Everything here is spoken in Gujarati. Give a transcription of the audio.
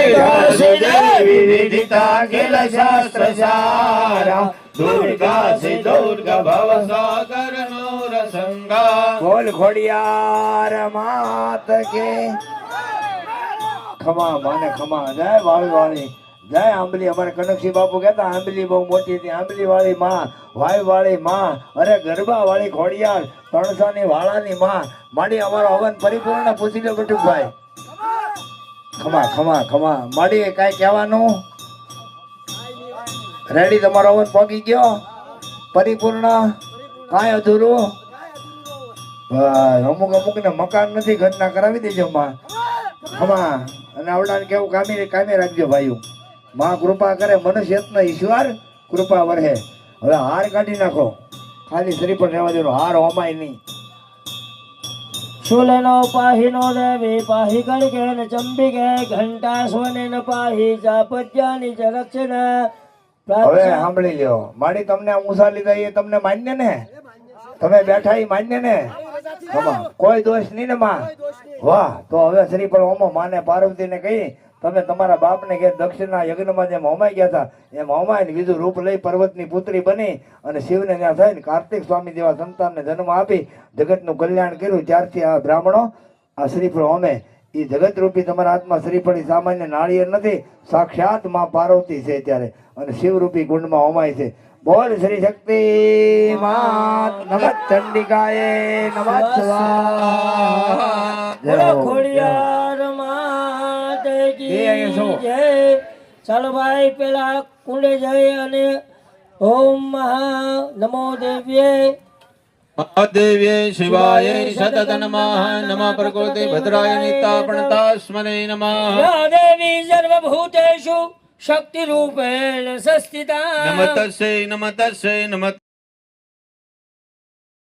देवी विदिता अखिल शास्त्र सारा दुर्गा से दुर्गा भव सागर नूर संगा बोल खोड़ियार मात के खमा माने खमा जय वाली वाली जय आंबली हमारे कनकसी बापू कहता आंबली बहु मोटी थी आंबली वाली माँ वाई वाली माँ अरे गरबा वाली खोड़ियार तणसानी वाळानी माँ माड़ी हमारो हवन परिपूर्ण पूछी लो बटुक भाई खमा खमा खमा माड़ी काई कहेवानुं रेडी तमारो हवन पगी गयो परिपूर्ण काय अधूरू અમુક અમુક ને મકાન નથી ઘરના કરાવી દેજો માં ખમા અને આવડાને કેવું કામે રાખજો ભાઈઓ માં કૃપા કરે મનુષ્ય યત્ન ઈશ્વર કૃપા વરહે હવે હાર કાઢી નાખો ખાલી શરીર પર રહેવા દેનો હાર હોમાય નહીં शूलनो पाहिनो देवी पाहि गणके न चंबिके घंटा स्वने न पाहि जापज्ञानी च रक्षण હવે સાંભળી લ્યો માડી તમને આ ઊંસા લીધા એ તમને માન્ય ને તમે બેઠા એ માન્ય ને ખમા કોઈ દોષ નહીં ને માં વાહ તો હવે શ્રી પર ઓમો માને પાર્વતી ને કહી તમે તમારા બાપ ને કે દક્ષિણના યજ્ઞમાં જેમ હોમાઈ ગયા હતા એમ હોમાઈને બીજું રૂપ લઈ પર્વતની પુત્રી બની અને શિવને ત્યાં થઈને કાર્તિક સ્વામી જેવા સંતાનને જન્મ આપી જગતનું કલ્યાણ કર્યું ત્યારથી આ બ્રાહ્મણો આ શ્રીફળ હોમે એ જગત રૂપી તમારા હાથમાં શ્રીફળ સામાન્ય નાળિયેર નથી સાક્ષાત માં પાર્વતી છે ત્યારે અને શિવ રૂપી કુંડમાં હોમાય છે બોલ શ્રી શક્તિ માત નમઃ ચંડિકાએ નમઃ સ્વાહા ખોડિયાર માત કી જય ચાલો ભાઈ પેલા કુંડે જઈ અને ઓમ મહા નમો દેવ્યે महादेव्ये शिवाय सतत नमः नमः प्रकृति भद्राय नितापणतास्मने नमः या देवी सर्वभूतेषु शक्ति रूपेण संस्थिता नमः तस्यै नमः